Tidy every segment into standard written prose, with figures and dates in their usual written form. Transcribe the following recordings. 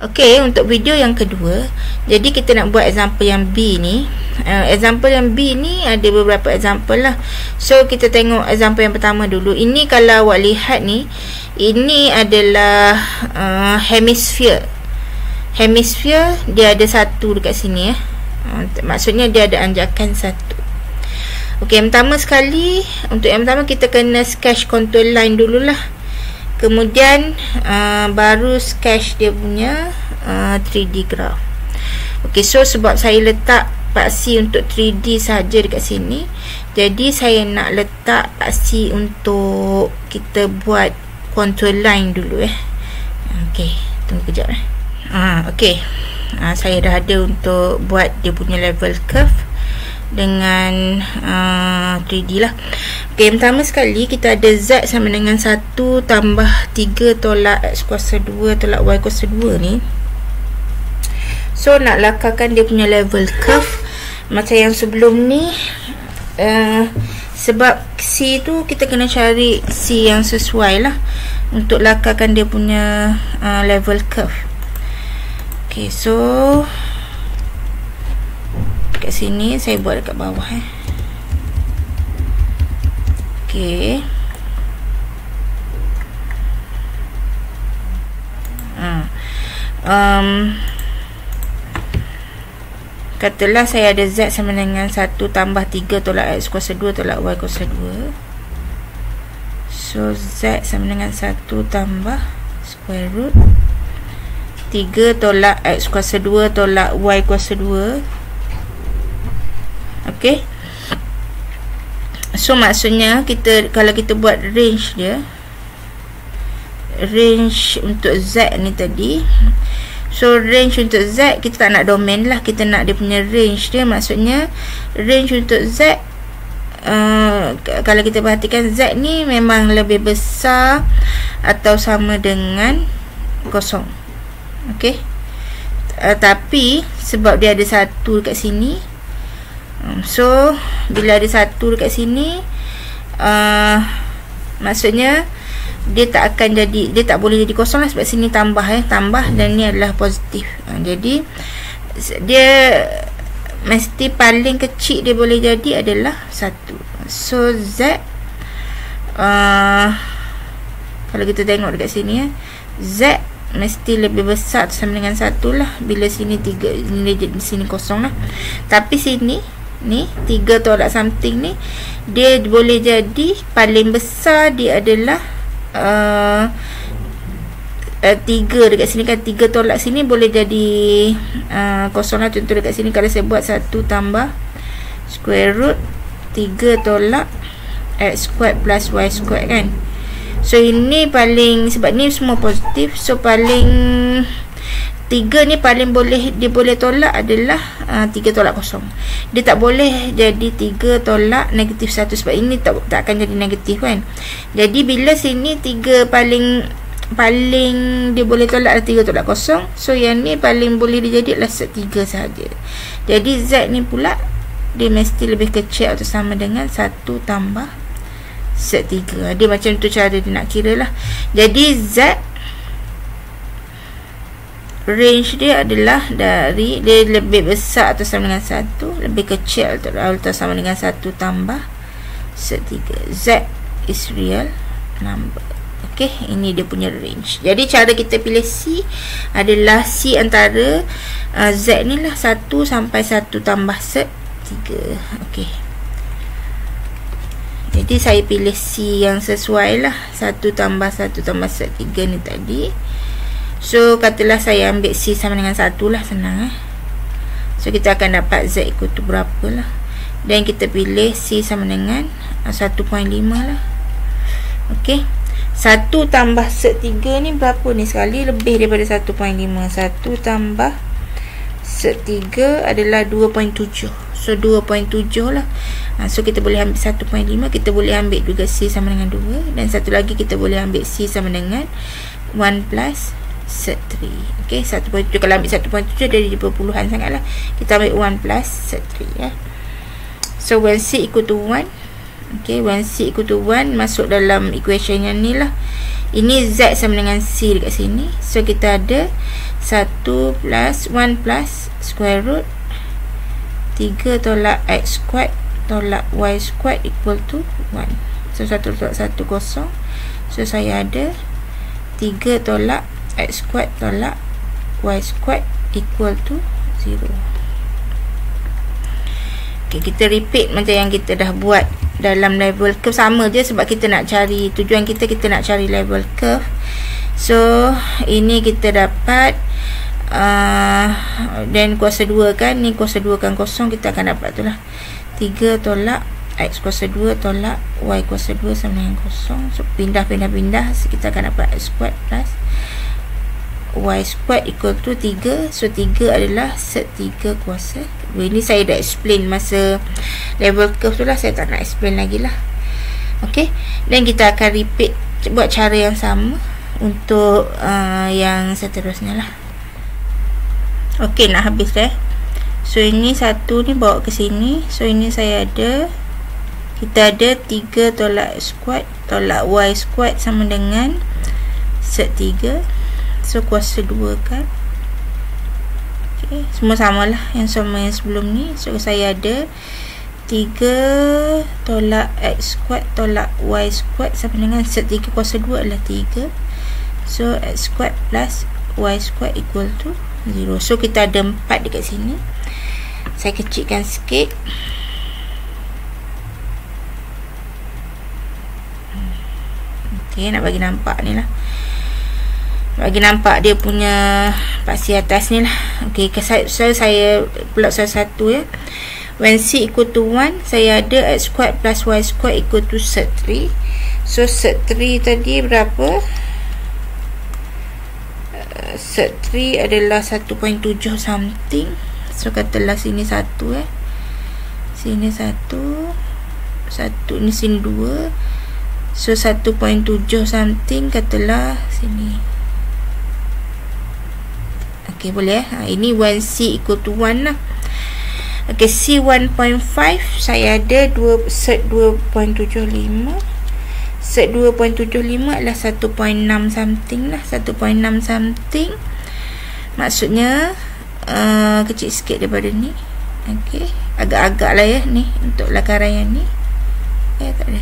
Okey, untuk video yang kedua, jadi kita nak buat example yang B ni. Example yang B ni ada beberapa example lah. So kita tengok example yang pertama dulu. Ini kalau awak lihat ni, ini adalah hemisphere. Hemisphere dia ada satu dekat sini maksudnya dia ada anjakan satu. Okey, yang pertama sekali, untuk yang pertama kita kena sketch contour line dululah. Kemudian baru sketch dia punya 3D graph. Okey, so sebab saya letak paksi untuk 3D saja dekat sini, jadi saya nak letak paksi untuk kita buat contour line dulu Okey, tunggu kejap okey. Saya dah ada untuk buat dia punya level curve dengan 3D lah. Okay, yang pertama sekali kita ada Z sama dengan 1 tambah 3 tolak X kuasa 2 tolak Y kuasa 2 ni. So nak lakarkan dia punya level curve macam yang sebelum ni, sebab C tu kita kena cari C yang sesuai lah untuk lakarkan dia punya level curve. Okay, so kat sini saya buat dekat bawah Okey. Katalah saya ada Z sama dengan 1 tambah 3 tolak X kuasa 2 tolak Y kuasa 2. So Z sama dengan 1 tambah square root 3 tolak X kuasa 2 tolak Y kuasa 2. Okey. So maksudnya kalau kita buat range dia, range untuk Z ni tadi, so range untuk Z kita tak nak domain lah, kita nak dia punya range dia. Maksudnya range untuk Z, kalau kita perhatikan Z ni memang lebih besar atau sama dengan kosong. Okey. Tapi sebab dia ada satu dekat sini, so bila ada satu dekat sini, maksudnya dia tak akan jadi, dia tak boleh jadi kosong lah, sebab sini tambah tambah dan ni adalah positif. Jadi dia mesti paling kecil dia boleh jadi adalah 1. So Z, kalau kita tengok dekat sini Z mesti lebih besar atau sama dengan 1 lah, bila sini 3, sini kosong lah. Tapi sini ni 3 tolak something ni, dia boleh jadi paling besar dia adalah 3 dekat sini kan. 3 tolak sini boleh jadi kosong lah. Contoh dekat sini kalau saya buat 1 tambah square root 3 tolak X squared plus Y squared kan. So ini paling, sebab ni semua positif, so paling 3 ni paling boleh, dia boleh tolak adalah 3 tolak kosong. Dia tak boleh jadi 3 tolak negatif 1, sebab ini tak akan jadi negatif kan. Jadi bila sini 3 paling dia boleh tolak adalah 3 tolak kosong, so yang ni paling boleh dia jadi adalah set 3 sahaja. Jadi Z ni pula dia mesti lebih kecil atau sama dengan 1 tambah set 3. Dia macam tu cara dia nak kira lah. Jadi Z range dia adalah dari, dia lebih besar atau sama dengan 1, lebih kecil atau sama dengan 1 tambah set 3. Z is real number. Okey, ini dia punya range. Jadi cara kita pilih C adalah C antara Z ni lah 1 sampai 1 tambah set 3. Okey. Jadi saya pilih C yang sesuai lah, 1 tambah set 3 ni tadi. So katalah saya ambil C sama dengan 1 lah, senang So kita akan dapat Z ikut tu berapa lah. Dan kita pilih C sama dengan 1.5 lah. Okey. 1 tambah set 3 ni berapa ni sekali? Lebih daripada 1.5. 1 tambah set 3 adalah 2.7. So 2.7 lah. So kita boleh ambil 1.5, kita boleh ambil juga C sama dengan 2, dan satu lagi kita boleh ambil C sama dengan 1 plus set 3. Okay, 1.7. Kalau ambil 1.7 dari perpuluhan sangat lah, kita ambil 1 plus set 3 So when C equal to 1, Okay, when C equal to 1 masuk dalam equation yang ni lah. Ini Z sama dengan C dekat sini. So kita ada 1 plus 1 plus square root 3 tolak X squared tolak Y squared equal to 1. So 1 tolak 1 kosong. So saya ada 3 tolak X squared tolak Y squared equal to 0. Okay, kita repeat macam yang kita dah buat dalam level curve, sama je sebab kita nak cari, tujuan kita nak cari level curve. So ini kita dapat dan kuasa 2 kan, ni kuasa 2 kan kosong, kita akan dapat tu lah 3 tolak X kuasa 2 tolak Y kuasa 2 sama dengan kosong. So pindah, so kita akan dapat X squared plus Y squared equal to 3. So 3 adalah set 3 kuasa 2. Ini saya dah explain masa level curve tu lah, saya tak nak explain lagi lah. Ok, dan kita akan repeat, buat cara yang sama untuk yang seterusnya lah. Ok, nak habis dah. So ini satu ni bawa ke sini. So ini saya ada, kita ada 3 tolak X squared tolak Y squared sama dengan set 3. So kuasa 2 kan. Okay, semua samalah yang sama yang sebelum ni. So saya ada 3 tolak X squared tolak Y squared sama dengan set 3 kuasa 2 adalah 3. So X squared plus Y squared equal to 0. So kita ada 4 dekat sini. Saya kecilkan sikit. Okay, nak bagi nampak ni lah, bagi nampak dia punya paksi atas ni lah. Ok, so saya pula soal 1 ya. When C equal to 1, saya ada X squared plus Y squared equal to set 3. So set 3 tadi berapa? Set 3 adalah 1.7 something. So katalah sini 1 ya. Sini 1, ni sini 2. So 1.7 something, katalah sini. Ok, boleh ini when C equal to 1 lah. Ok, C 1.5 saya ada set 2.75. Set 2.75 adalah 1.6 something lah, 1.6 something. Maksudnya kecil sikit daripada ni. Ok, agak-agak lah ya ni untuk lakaran yang ni. Tak ada.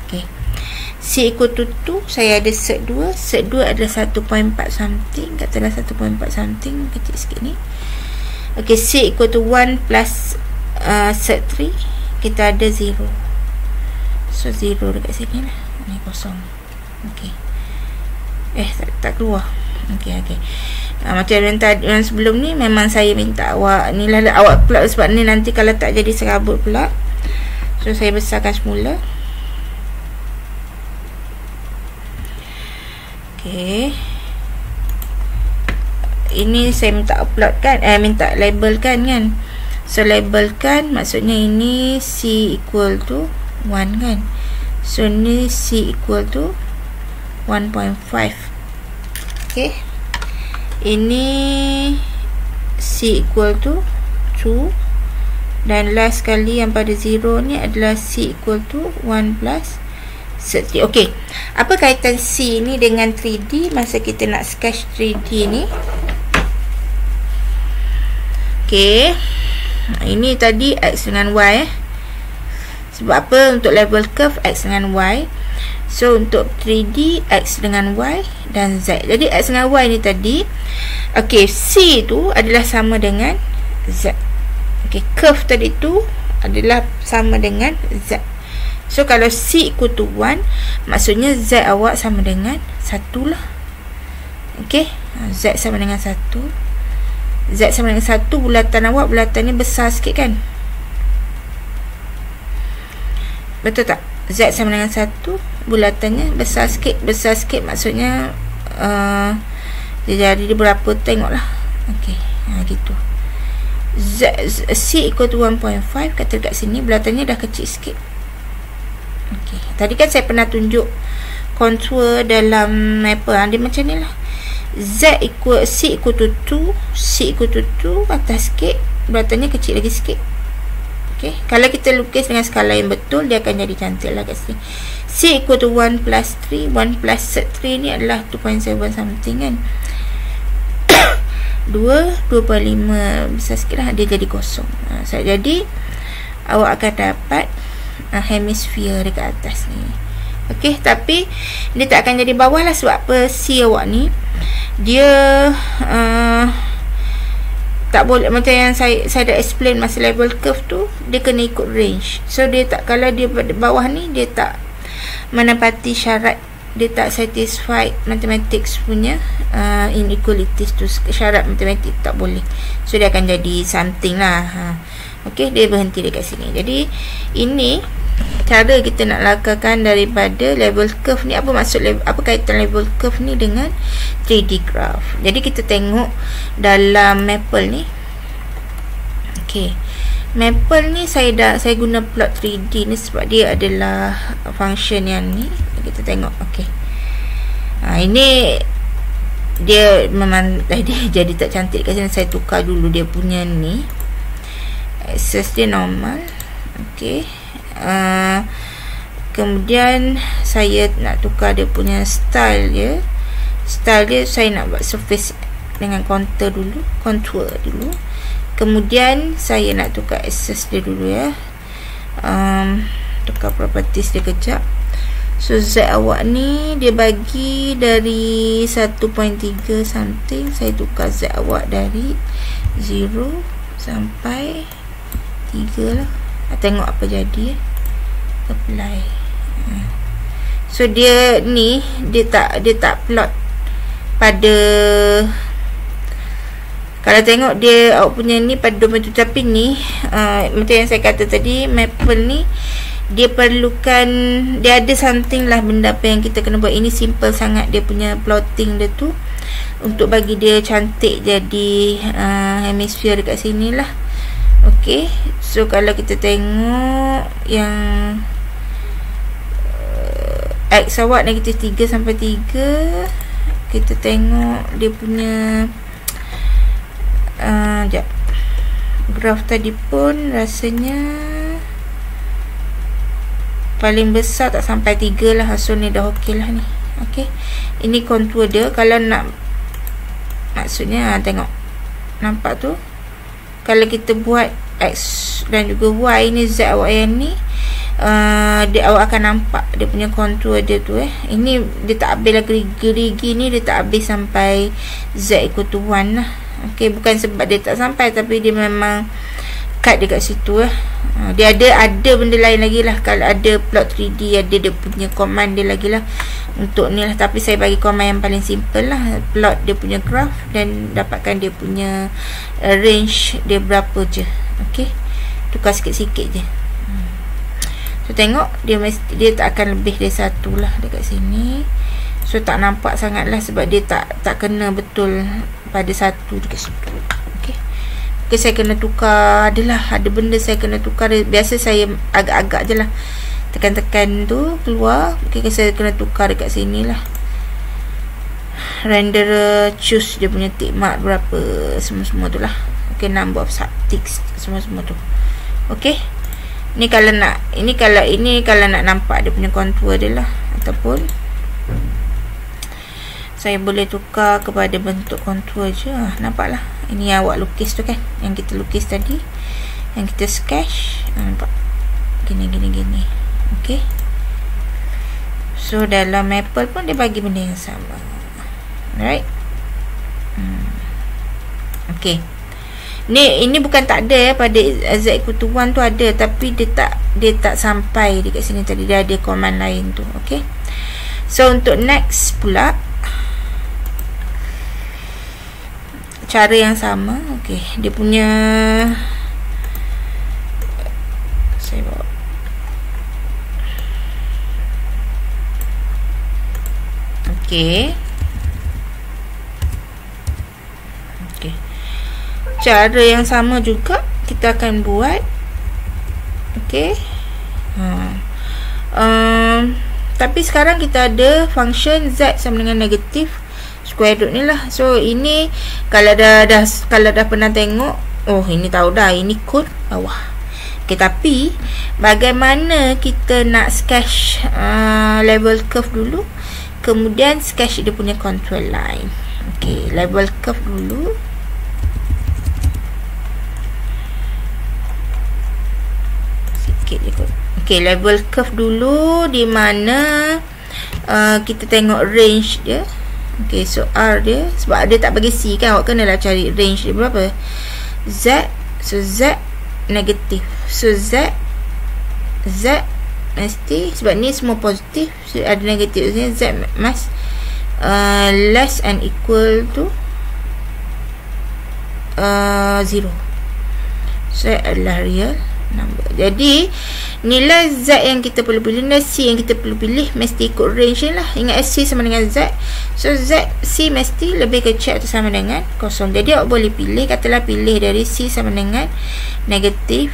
Ok, C equal to 2, saya ada set 2. Set 2 adalah 1.4 something, katalah 1.4 something, kecil sikit ni. Ok, C equal to 1 plus set 3, kita ada 0. So 0 dekat sini lah, ni kosong. Ok, tak keluar. Ok, macam yang sebelum ni, memang saya minta awak ni lah, awak pula, sebab ni nanti kalau tak jadi serabut pula. So saya besarkan semula. Okay, ini saya minta upload kan, minta labelkan kan. So labelkan, maksudnya ini C equal to 1 kan. So ni C equal to 1.5. Okay, ini C equal to 2. Dan last sekali yang pada 0 ni adalah C equal to 1 plus set 3. Ok, apa kaitan C ni dengan 3D masa kita nak sketch 3D ni? Ok, ini tadi X dengan Y sebab apa? Untuk level curve X dengan Y. So untuk 3D X dengan Y dan Z. Jadi X dengan Y ni tadi, ok, C tu adalah sama dengan Z. Ok, curve tadi tu adalah sama dengan Z. So kalau C equal to 1, maksudnya Z awak sama dengan 1 lah. Ok, Z sama dengan 1. Z sama dengan 1, bulatan awak, bulatan ni besar sikit kan? Betul tak? Z sama dengan 1, bulatannya besar sikit. Besar sikit maksudnya jadi dia berapa, tengoklah. Ok, gitu. C equal to 1.5, kata dekat sini bulatannya dah kecil sikit. Okay. Tadi kan saya pernah tunjuk contour dalam mapper, dia macam ni lah. C equal to 2, C equal to 2, atas sikit, bulatannya kecil lagi sikit. Okey, kalau kita lukis dengan skala yang betul, dia akan jadi cantik lah kat sini. C equal to 1 plus 3. 1 plus 3 ni adalah 2.7 something kan. 2.5 besar sikit lah, dia jadi kosong. Jadi awak akan dapat hemisfer dekat atas ni. Okey, tapi dia tak akan jadi bawah lah. Sebab apa? C awak ni dia tak boleh, macam yang saya dah explain masa level curve tu, dia kena ikut range. So dia tak, kalau dia pada bawah ni, dia tak menepati syarat, dia tak satisfied mathematics punya inequalities tu, syarat matematik tak boleh. So dia akan jadi something lah. Okey, dia berhenti dekat sini. Jadi ini cara kita nak lakarkan daripada level curve ni. Apa maksud apa kaitan level curve ni dengan 3D graph? Jadi kita tengok dalam Maple ni. Okey, Maple ni saya guna plot 3D ni sebab dia adalah function yang ni. Kita tengok. Okey, ini dia memang dia jadi tak cantik kat sini. Saya tukar dulu dia punya ni, axis dia normal. Okey, kemudian saya nak tukar dia punya style dia. Style dia saya nak buat surface dengan contour dulu, kemudian saya nak tukar axis dia dulu ya. Tukar properties dia kejap. So Z awak ni dia bagi dari 1.3 something, saya tukar Z awak dari 0 sampai 3 lah. Tengok apa jadi. Apply. So dia ni dia tak plot pada, kalau tengok dia awak punya ni pada 27, tapi ni macam yang saya kata tadi, Maple ni dia perlukan, dia ada something lah, benda apa yang kita kena buat. Ini simple sangat dia punya plotting dia tu, untuk bagi dia cantik jadi hemisfer dekat sini lah. Okey, so kalau kita tengok yang X awak negatif 3 sampai 3, kita tengok dia punya sekejap, graf tadi pun rasanya paling besar tak sampai 3 lah. So ni dah okey lah ni. Okey, ini kontur dia. Kalau nak, maksudnya tengok, nampak tu, kalau kita buat X dan juga Y ni, Z awak yang ni, dia awak akan nampak dia punya kontur dia tu Ini dia tak habis lah, gerigi ni dia tak habis sampai Z equal to 1 lah. Okey, bukan sebab dia tak sampai, tapi dia memang cut dekat situ dia ada benda lain lagi lah. Kalau ada plot 3D, ada dia punya command dia lagi lah untuk ni lah, tapi saya bagi command yang paling simple lah, plot dia punya graph dan dapatkan dia punya range dia berapa je. Okey, tukar sikit-sikit je. So tengok dia tak akan lebih dari 1 lah dekat sini. So tak nampak sangat lah, sebab dia tak kena betul pada 1 dekat situ. Okey, saya kena tukar, ada benda saya kena tukar. Biasa saya agak-agak je lah, tekan-tekan tu keluar. Okey, saya kena tukar dekat sini lah. Renderer choose dia punya tick mark berapa, semua-semua tu lah. Okey, number of subticks, semua-semua tu. Okey, ni kalau nak, kalau nak nampak dia punya kontur dia lah, ataupun saya boleh tukar kepada bentuk kontur je. Nampak lah, ini yang awak lukis tu kan, yang kita lukis tadi, yang kita sketch. Nampak gini. Okey, so dalam Maple pun dia bagi benda yang sama. Alright. Okey, ini bukan tak ada pada Z equal to 1 tu ada, tapi dia tak sampai dekat sini tadi, dia ada command lain tu. Okey, so untuk next pula cara yang sama. Okey, dia punya, saya bawa okey, cara yang sama juga kita akan buat. Okey, tapi sekarang kita ada function Z sama dengan negatif square root ni lah. So ini kalau dah pernah tengok, oh ini tahu dah, ini kod bawah. Okay, tapi bagaimana kita nak sketch level curve dulu, kemudian sketch dia punya contour line. Okay, level curve dulu. Sikit je kot. Okay, level curve dulu, di mana kita tengok range dia. Okay, so R dia, sebab dia tak bagi C kan, awak kenalah cari range dia berapa. Z, so Z negatif. So Z mesti, sebab ni semua positif, so ada negatif, Z must less and equal to 0. So adalah real number. Jadi nilai Z yang kita perlu pilih, nilai C yang kita perlu pilih mesti ikut range lah. Ingat C sama dengan Z, so C mesti lebih kecil atau sama dengan 0. Jadi awak boleh pilih, katalah pilih dari C sama dengan negatif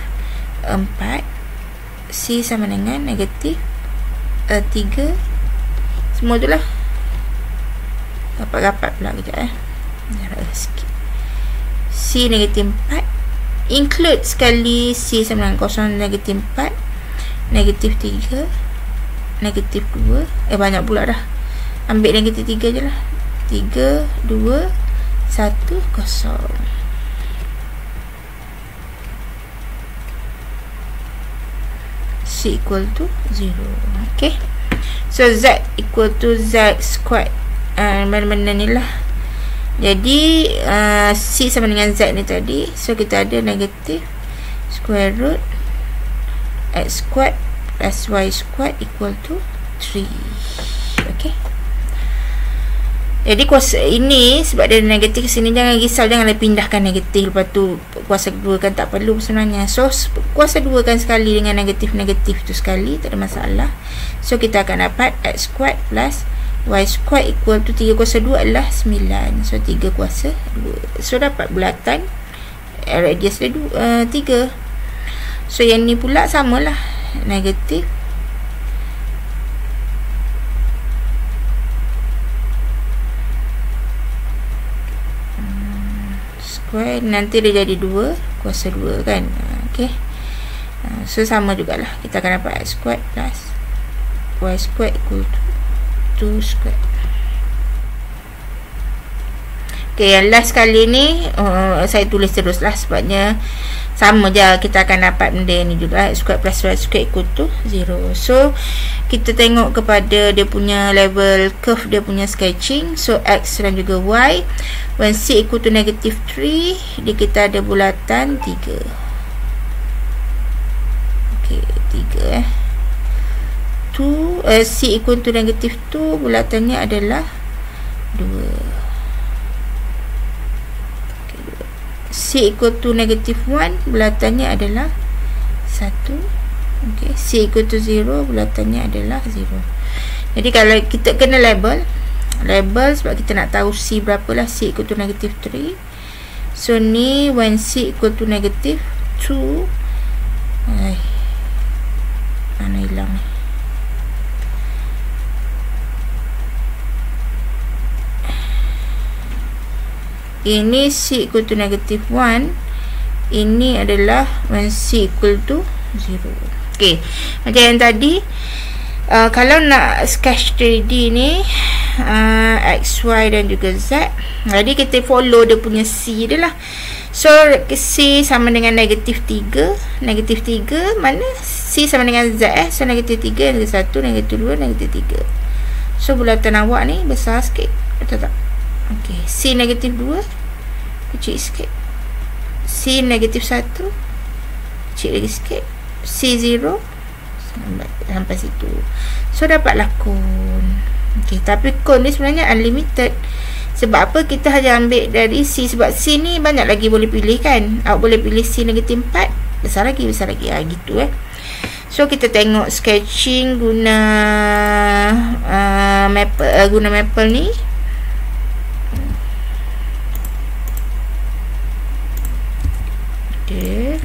4, C sama dengan negatif 3, semua tu lah. Rapat-rapat pula kejap jarak sikit. C negatif 4, include sekali C sama dengan 0, negatif 4, negatif 3, negatif 2, banyak pula dah. Ambil negatif 3 je lah. 3, 2, 1, 0. C equal to 0. Okay, so Z equal to Z squared. Benda-benda ni lah. Jadi C sama dengan Z ni tadi, so kita ada negatif square root x squared plus y squared equal to 3. Okay, jadi kuasa ini, sebab dia negatif sini, jangan risau, janganlah pindahkan negatif lepas tu kuasa kedua kan, tak perlu sebenarnya. So kuasa dua kan sekali dengan negatif-negatif tu sekali, tak ada masalah. So kita akan dapat x squared plus y squared equal to 3 kuasa 2 adalah 9. So 3 kuasa 2. So dapat bulatan radius dia 3. So yang ni pula samalah, negatif square, nanti dia jadi 2 kuasa 2 kan. Okay, so sama jugalah, kita akan dapat x squared plus y squared equal to 2 square. Okay, yang last kali ni saya tulis terus lah, sebabnya sama je, kita akan dapat benda ni juga, x squared plus y squared equal to 0. So kita tengok kepada dia punya level curve, dia punya sketching. So x dan juga y, when c equal to negative 3, dia kita ada bulatan 3. Okay, 3 2, c equal to negative 2, bulatannya adalah 2. C equal to negative 1, bulatannya adalah 1. Okay, C equal to 0, bulatannya adalah 0. Jadi kalau kita kena label sebab kita nak tahu C berapalah. C equal to negative 3. So ni when C equal to negative 2, mana hilang ni? Ini C equal to negative 1. Ini adalah when C equal to 0. Okay, macam yang tadi, kalau nak sketch 3D ni, X, Y dan juga Z, jadi kita follow dia punya C dia lah. So C sama dengan negatif 3. Negatif 3 mana? C sama dengan Z. So negatif 3, negatif 1, negatif 2, negatif 3. So bulatan awak ni besar sikit, betul tak? Okay, C negatif 2 kecil sikit, C negatif 1 kecil lagi sikit, C 0 sampai situ. So dapatlah kon. Okay, tapi kon ni sebenarnya unlimited. Sebab apa? Kita hanya ambil dari C, sebab C ni banyak lagi boleh pilih kan. Awak boleh pilih C negatif 4, besar lagi gitu So kita tengok sketching guna maple ni. Okay,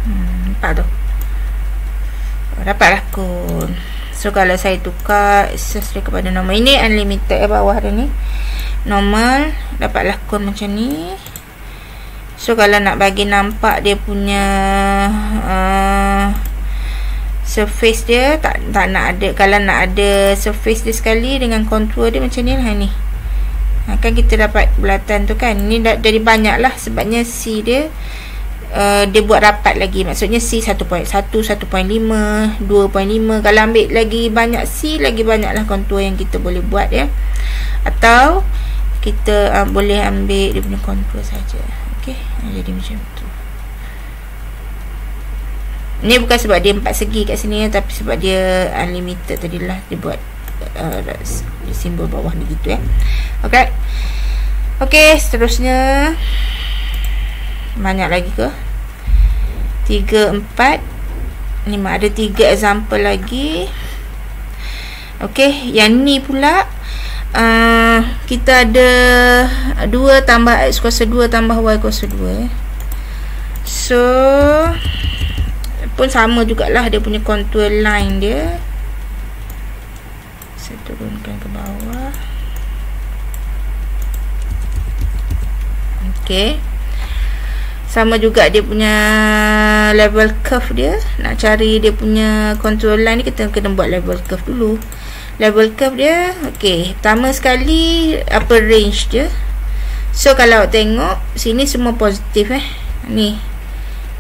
nampak tu, dapatlah kon. So kalau saya tukar access dia kepada nombor ini, unlimited bawah dia ni, normal, dapatlah kon macam ni. So kalau nak bagi nampak dia punya surface dia, tak nak ada, kalau nak ada surface dia sekali dengan contour dia macam ni lah ni. Kan kita dapat bulatan tu kan. Ni dah jadi banyak lah, sebabnya C dia dia buat rapat lagi. Maksudnya C 1.1, 1.5, 2.5. Kalau ambil lagi banyak C, lagi banyak lah contour yang kita boleh buat ya. Atau kita boleh ambil dia punya contour saja. Okey, jadi macam tu. Ni bukan sebab dia 4 segi kat sini, tapi sebab dia unlimited tadilah, dia buat simbol bawah ni gitu ya. Okey. Okey, seterusnya banyak lagi ke? 3, 4, 5. Ada 3 example lagi. Okey, yang ni pula kita ada 2 tambah x kuasa 2 tambah y kuasa 2. So pun sama jugalah dia punya contour line dia. Saya turunkan ke bawah. Okey, sama juga dia punya level curve dia. Nak cari dia punya contour line ni, kita kena buat level curve dulu. Level curve dia, okey, pertama sekali apa range dia. So kalau tengok sini semua positif ni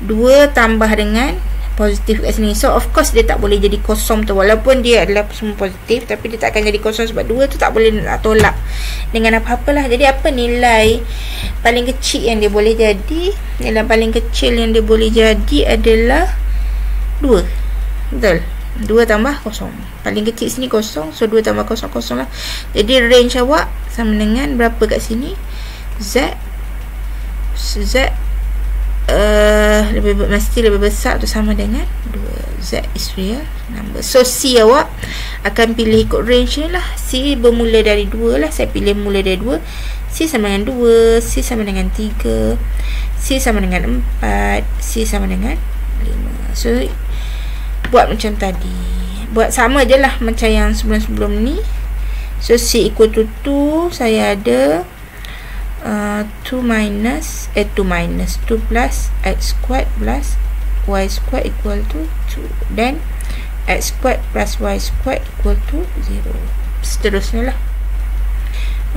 2 tambah dengan positif kat sini. So of course dia tak boleh jadi kosong tu, walaupun dia adalah semua positif, tapi dia tak akan jadi kosong sebab 2 tu tak boleh nak tolak dengan apa-apalah. Jadi apa nilai paling kecil yang dia boleh jadi? Nilai paling kecil yang dia boleh jadi adalah 2. Betul? 2 tambah kosong. Paling kecil sini kosong, so 2 tambah kosong, kosong lah. Jadi range awak sama dengan berapa kat sini? Z mesti lebih besar atau sama dengan 2. Z is real number. So C awak akan pilih ikut range ni lah. C bermula dari 2 lah. Saya pilih mula dari 2. C sama dengan 2, C sama dengan 3, C sama dengan 4, C sama dengan 5. So buat macam tadi, buat sama je lah macam yang sebelum-sebelum ni. So C equal to 2, saya ada 2 plus x squared plus y squared equal to 2, then x squared plus y squared equal to 0. Seterusnya lah.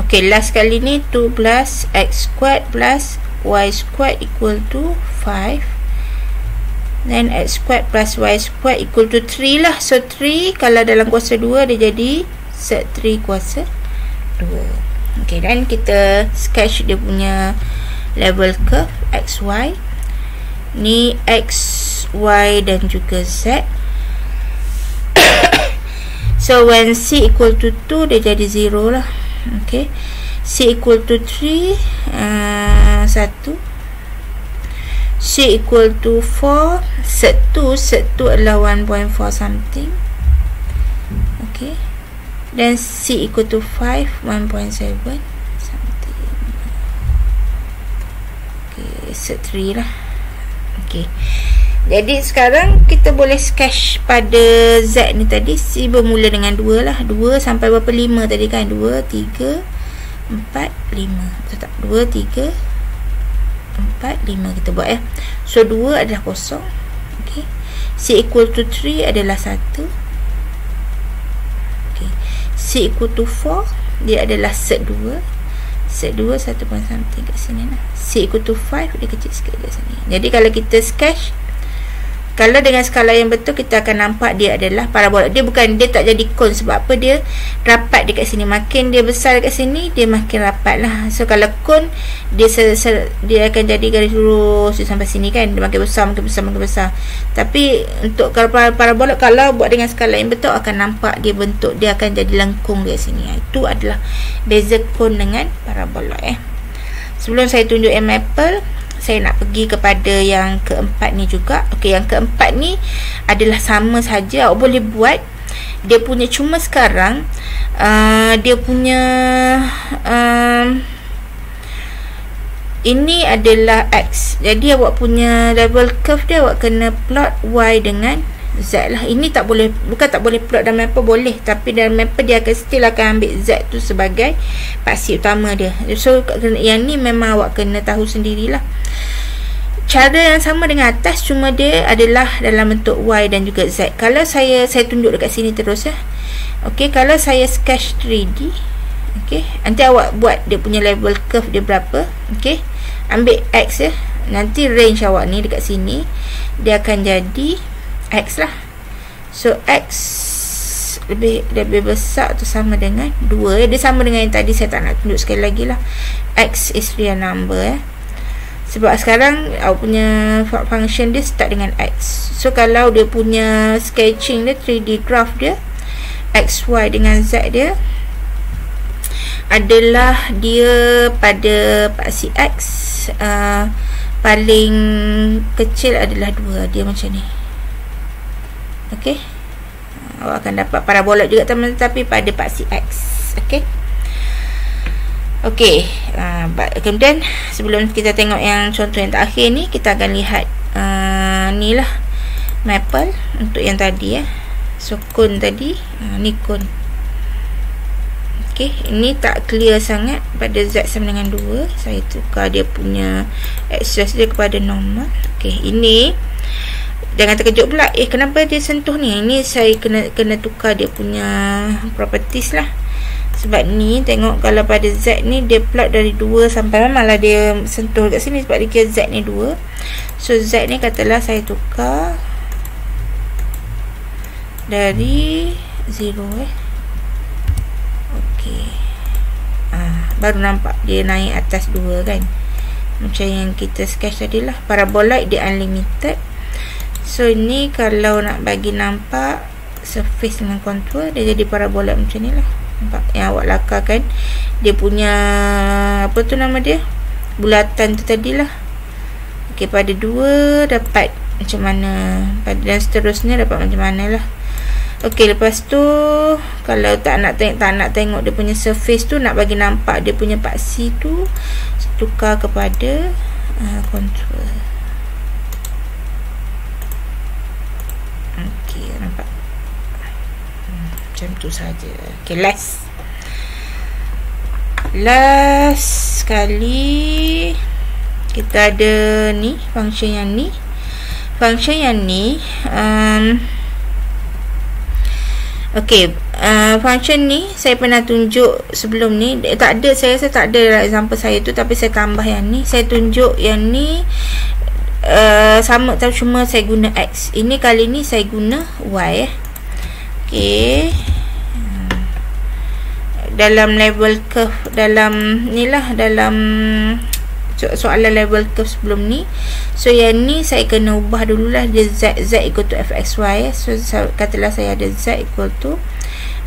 Ok, last kali ni 2 plus x squared plus y squared equal to 5, then x squared plus y squared equal to 3 lah. So 3 kalau dalam kuasa 2 dia jadi set 3 kuasa 2. Ok, dan kita sketch dia punya level curve xy. Ni x, y dan juga z. So when c equal to 2 dia jadi 0 lah. Ok, c equal to 3 1, c equal to 4, set 2 adalah 1.4 something. Ok, dan c equal to 5, 1.7 something. Ok, set 3 lah. Ok, jadi sekarang kita boleh sketch pada z ni tadi. C bermula dengan 2 lah. 2 sampai berapa? 5 tadi kan? 2, 3, 4, 5. Betul tak? 2, 3, 4, 5 kita buat ya. So 2 adalah kosong. Okay. C equal to 3 adalah 1. Okay. C equal to 4 dia adalah set 2. Set 2 1 point something kat sini lah. C equal to 5 dia kecil sikit kat sini. Jadi kalau kita sketch, kalau dengan skala yang betul, kita akan nampak dia adalah parabola. Dia tak jadi cone. Sebab apa? Dia rapat dekat sini. Makin dia besar dekat sini, dia makin rapat lah. So kalau cone, dia akan jadi garis lurus sampai sini kan. Dia makin besar, makin besar, makin besar. Tapi untuk kalau parabola, kalau buat dengan skala yang betul, akan nampak dia bentuk, dia akan jadi lengkung dekat sini. Itu adalah beza cone dengan parabola. Sebelum saya tunjuk M-Apple, saya nak pergi kepada yang keempat ni juga. Okey, yang keempat ni adalah sama saja. Awak boleh buat. Dia punya, cuma sekarang dia punya ini adalah X. Jadi awak punya level curve dia, awak kena plot Y dengan Z lah. Ini tak boleh, bukan tak boleh plot dalam mapper, boleh, tapi dalam mapper dia akan still akan ambil Z tu sebagai paksi utama dia. So yang ni memang awak kena tahu sendirilah. Cara yang sama dengan atas, cuma dia adalah dalam bentuk Y dan juga Z. Kalau saya tunjuk dekat sini terus ya. Okey, kalau saya sketch 3D, okey, nanti awak buat dia punya level curve dia berapa. Okey, ambil X ya. Nanti range awak ni dekat sini dia akan jadi X lah. So X lebih besar tu sama dengan 2. Dia sama dengan yang tadi, saya tak nak tunjuk sekali lagi lah. X is real number ya. Sebab sekarang awak punya function dia start dengan X. So kalau dia punya sketching dia, 3D graph dia, X, Y dengan Z dia adalah dia pada paksi X paling kecil adalah 2. Dia macam ni. Okey, awak akan dapat parabola juga teman, tapi pada paksi X. Okey. Okey, kemudian sebelum kita tengok yang contoh yang terakhir ni, kita akan lihat ni lah maple untuk yang tadi ya. So kon tadi, ni kon. Okey, ini tak clear sangat pada Z sama dengan 2. Saya tukar dia punya axis dia kepada normal. Okey, ini jangan terkejut pula, kenapa dia sentuh ni? Ini saya kena tukar dia punya properties lah. Sebab ni tengok, kalau pada Z ni dia plot dari 2 sampai malah dia sentuh kat sini sebab dia kira Z ni 2. So Z ni katalah saya tukar dari 0 Okey. Baru nampak dia naik atas 2 kan. Macam yang kita sketch tadi lah. Paraboloid dia unlimited. So ni kalau nak bagi nampak surface dengan contour, dia jadi paraboloid macam ni lah. Nampak yang awak lakarkan dia punya apa tu nama dia, bulatan tu tadilah. Okey, pada 2 dapat macam mana, pada dan seterusnya dapat macam mana lah. Okey, lepas tu kalau tak nak tengok dia punya surface tu, nak bagi nampak dia punya paksi tu, tukar kepada contour. Okey, nampak macam tu saja. Okey, last sekali kita ada ni function yang ni. Okey, function ni saya pernah tunjuk sebelum ni. Tak ada, saya rasa tak ada example saya tu, tapi saya tambah yang ni. Saya tunjuk yang ni sama, tapi cuma saya guna X. Ini kali ni saya guna Y. Okey, dalam level curve, dalam ni lah, dalam soalan level curve sebelum ni. So yang ni saya kena ubah dululah, dia Z equal to fxy. So katalah saya ada Z equal to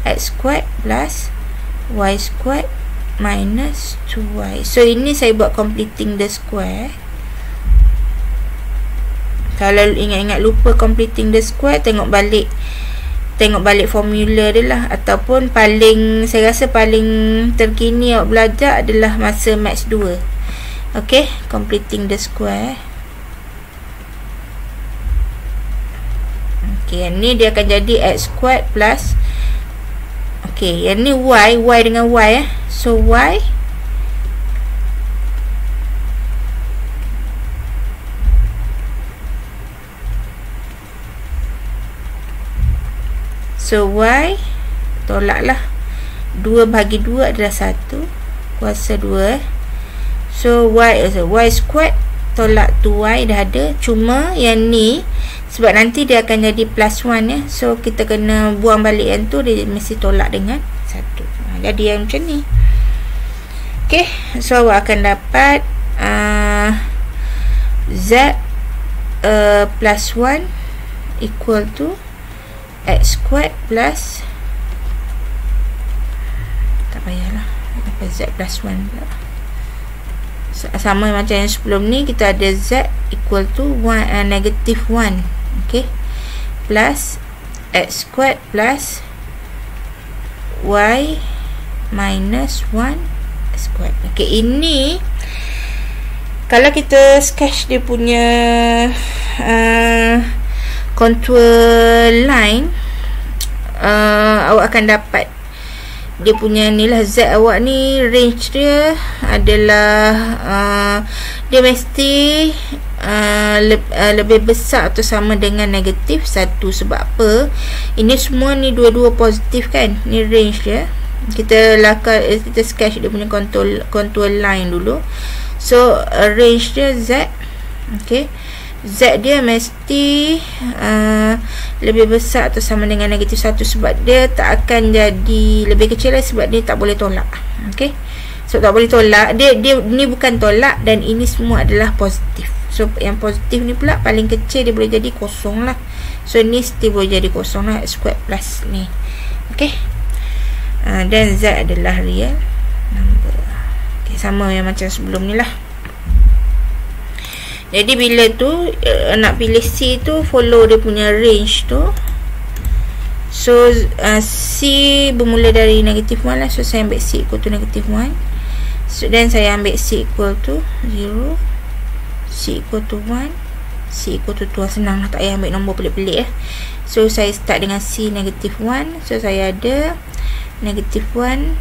x squared plus y squared minus 2y. So ini saya buat completing the square. Kalau ingat-ingat lupa completing the square, tengok balik formula dia lah. Ataupun paling, saya rasa paling terkini awak belajar adalah masa maths 2. Okey, completing the square. Okey, yang ni dia akan jadi x squared plus, okey, yang ni y dengan y So y tolak lah, 2 bagi 2 adalah 1 kuasa 2. So y squared tolak 2y dah ada. Cuma yang ni sebab nanti dia akan jadi plus 1 ya. So kita kena buang balik yang tu, dia mesti tolak dengan 1. Jadi yang macam ni. Okay, so awak akan dapat z plus 1 equal to x squared plus, tak payahlah, dapat z plus 1 pula. Sama macam yang sebelum ni, kita ada z equal to negative 1, okay, plus x squared plus y minus 1 squared. Okay, ini kalau kita sketch dia punya contour line, awak akan dapat dia punya ni lah, Z awak ni range dia adalah dia mesti lebih besar atau sama dengan negatif 1. Sebab apa? Ini semua ni dua-dua positif kan, ni range dia. Kita sketch dia punya contour line dulu. So range dia Z, okay, Z dia mesti lebih besar atau sama dengan negatif 1. Sebab dia tak akan jadi lebih kecil lah, sebab dia tak boleh tolak. Okay, so tak boleh tolak, dia ni bukan tolak, dan ini semua adalah positif. So yang positif ni pula paling kecil dia boleh jadi kosong lah. So ni still boleh jadi kosong lah, X squared plus ni. Okay, dan Z adalah real number. Okay, sama yang macam sebelum ni lah. Jadi bila tu nak pilih C tu, follow dia punya range tu. So C bermula dari negatif 1 lah. So saya ambil C equal to negatif 1. So then saya ambil C equal to 0, C equal to 1, C equal to 2. Senang lah, tak payah ambil nombor pelik-pelik . So saya start dengan C negatif 1. So saya ada negatif 1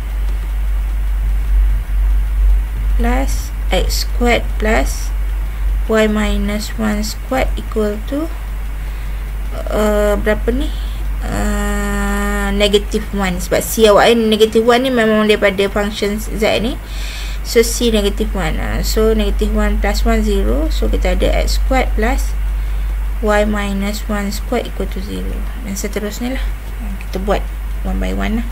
plus X squared plus Y minus 1 squared equal to berapa ni? Negatif 1. Sebab C awak ni negatif 1 ni memang daripada function Z ni. So C negatif 1. So negatif 1 plus 1 0. So kita ada X squared plus Y minus 1 squared equal to 0. Dan seterusnya lah. Kita buat one by one lah.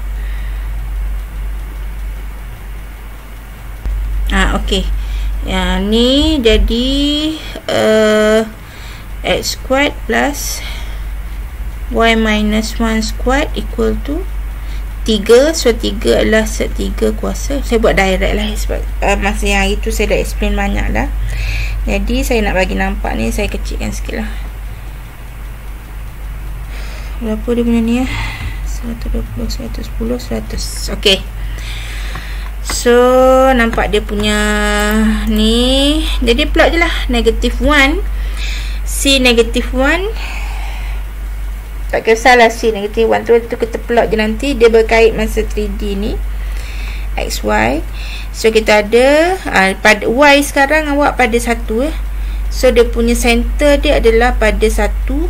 Okay. Yang ni jadi X squared plus Y minus 1 squared equal to 3. So 3 adalah set 3 kuasa. Saya buat direct lah, sebab masa yang hari tu saya dah explain banyak dah. Jadi saya nak bagi nampak ni, saya kecilkan sikit lah. Berapa dia punya ni 120, 110, 100. Okay. So nampak dia punya ni. Jadi plot je lah. Negatif 1, C negatif 1. Tak kisahlah C negatif 1 tu kita plot je nanti. Dia berkait masa 3D ni, X, Y. So kita ada pada Y sekarang awak pada 1 . So dia punya center dia adalah pada 1, 0.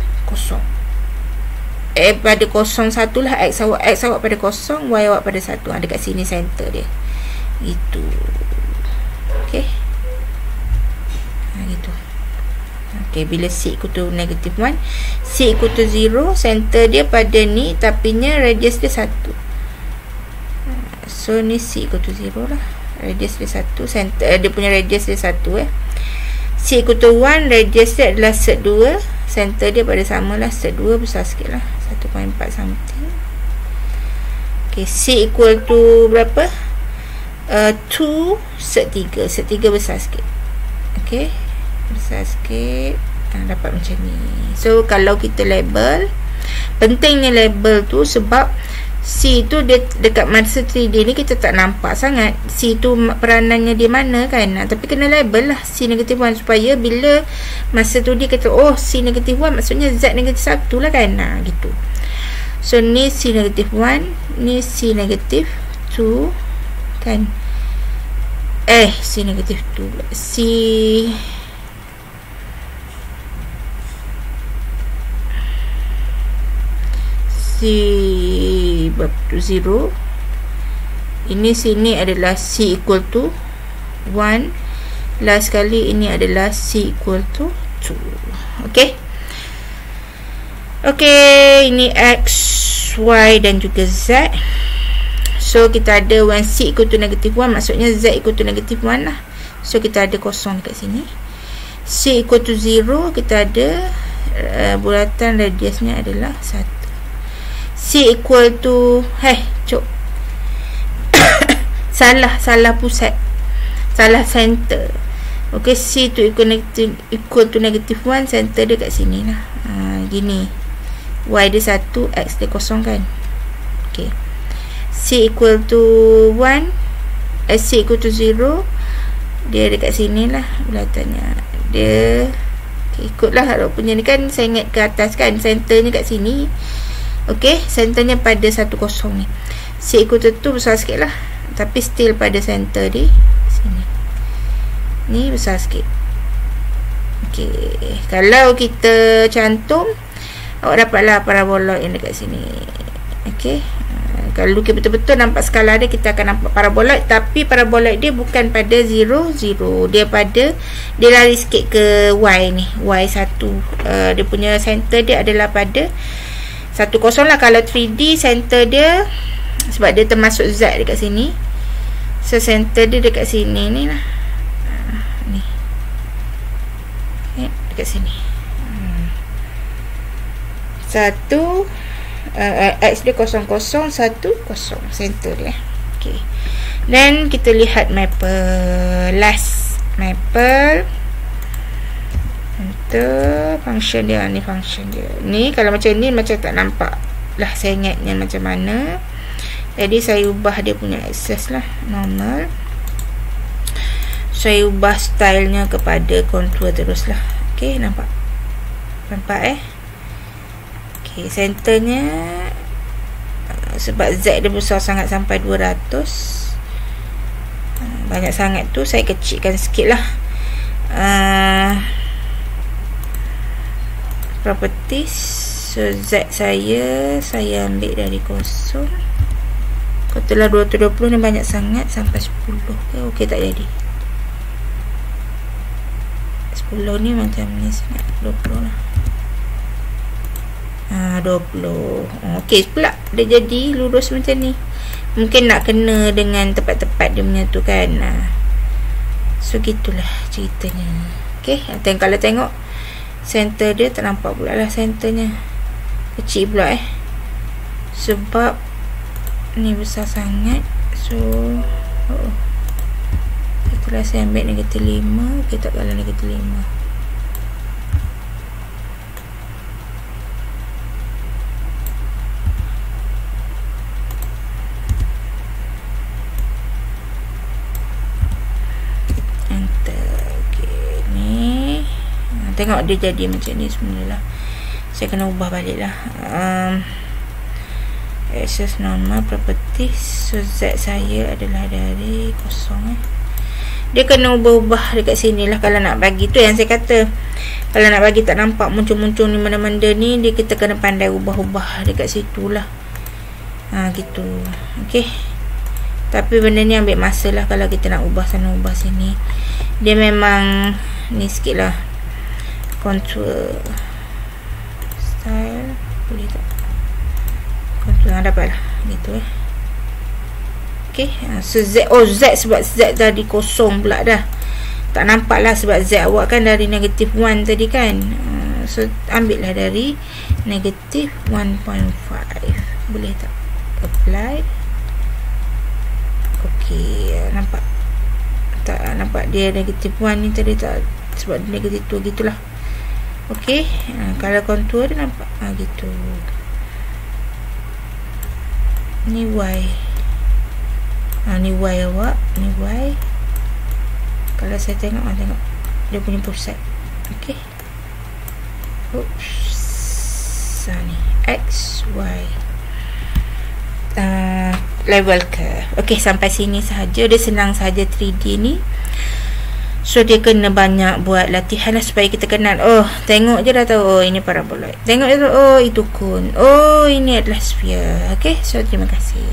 Pada 0, 1 lah. X awak pada 0, Y awak pada 1. Dekat sini center dia. Gitu. Okay, gitu. Okay, bila C equal to negatif 1, C equal to 0, center dia pada ni, tapi nya radius dia 1. So ni C equal to 0 lah. Radius dia 1, center dia punya radius dia 1 . C equal to 1, radius dia adalah set 2, center dia pada sama lah, set 2 besar sikit lah, 1.4 something. Okay, C equal to berapa? 2 set 3. Set 3 besar sikit. Okay, besar sikit. Dapat macam ni. So kalau kita label, pentingnya label tu sebab C tu dia dekat masa 3D ni kita tak nampak sangat C tu peranannya di mana kan. Tapi kena label lah C negatif 1 supaya bila masa tu dia kata oh C negatif 1 maksudnya Z negatif 1 lah kan. Gitu. So ni C negatif 1, ni C negatif 2 kan. C negatif 2 C berapa tu 0. Ini sini adalah C equal to 1. Last kali ini adalah C equal to 2. Okay. Okay, ini X, Y dan juga Z. So kita ada when C equal to negatif 1 maksudnya Z equal to negatif 1 lah. So kita ada kosong dekat sini. C equal to 0, kita ada bulatan radiusnya adalah 1. C equal to salah pusat, salah center. Okay, C tu equal to negative 1, center dia kat sini lah. Gini, Y dia 1, X dia kosong kan. Okay, C equal to 1, C equal to 0, dia dekat sini lah bulatannya. Dia Ikutlah arrow punya ni kan, saya ingat ke atas kan, centernya kat sini. Okey, centernya pada 10 ni. Si ikutan tu besar sikit lah, tapi still pada center di sini. Ni besar sikit. Okey, kalau kita cantum, awak dapatlah paraboloid yang dekat sini. Okey, kalau lukis betul-betul nampak skala dia, kita akan nampak paraboloid. Tapi paraboloid dia bukan pada 0, 0. Dia lari sikit ke Y ni, Y1. Dia punya center dia adalah pada 10 lah. Kalau 3D center dia, sebab dia termasuk Z dekat sini, so center dia dekat sini ni lah. Ni dekat sini. 1 X dia 0, 0, 1, 0 center dia. Okay, dan kita lihat maple. Last maple untuk function dia. Ni function dia. Ni kalau macam ni macam tak nampak lah saya ingatnya macam mana. Jadi saya ubah dia punya access lah, normal. Saya ubah stylenya kepada contour terus lah. Okay, nampak okay, centernya sebab Z dia besar sangat sampai 200, banyak sangat tu, saya kecilkan sikit lah. Properties, so Z saya ambil dari 0. Katalah 220 ni banyak sangat, sampai 10 ke, okey tak jadi. 10 ni macam ni sangat, 20 lah. 20. Okey pula dia jadi lurus macam ni. Mungkin nak kena dengan tepat-tepat dia punya tu kan. So gitulah ceritanya. Okey, kalau tengok center dia tak nampak pula lah, centernya kecil pula sebab ni besar sangat. So itulah saya ambil negatif 5. Okey, tak kalau negatif 5. Tengok dia jadi macam ni sebenarnya lah. Saya kena ubah balik lah. Access normal properties. So Z saya adalah dari 0 Dia kena ubah-ubah dekat sini lah kalau nak bagi. Tu yang saya kata, kalau nak bagi tak nampak muncul-muncul ni mana-mana ni, dia kita kena pandai ubah-ubah dekat situ lah. Gitu. Okay, tapi benda ni ambil masa lah kalau kita nak ubah sana ubah sini. Dia memang ni sikit lah. Contour style boleh tak? Contour dapat lah gitu Okay, so Z, Z sebab Z dari 0 pula dah. Tak nampak lah sebab Z awak kan dari negatif 1 tadi kan. So ambil lah dari negatif 1.5. Boleh tak? Apply. Okay, nampak tak? Nampak dia negatif 1 ni tadi tak? Sebab dia negatif 2 gitulah. Okey, kalau kontur dia nampak gitu. Ni Y. Ni Y awak, ni Y. Kalau saya tengok dia punya pusat. Okey. Oops. Ni X, Y. Level ke. Okey, sampai sini sahaja. Dia senang sahaja 3D ni. So dia kena banyak buat latihan lah supaya kita kenal. Oh, tengok je dah tahu. Oh, ini paraboloid. Tengok je dah tahu. Oh, itu cone. Oh, ini adalah sphere. Okay, so terima kasih.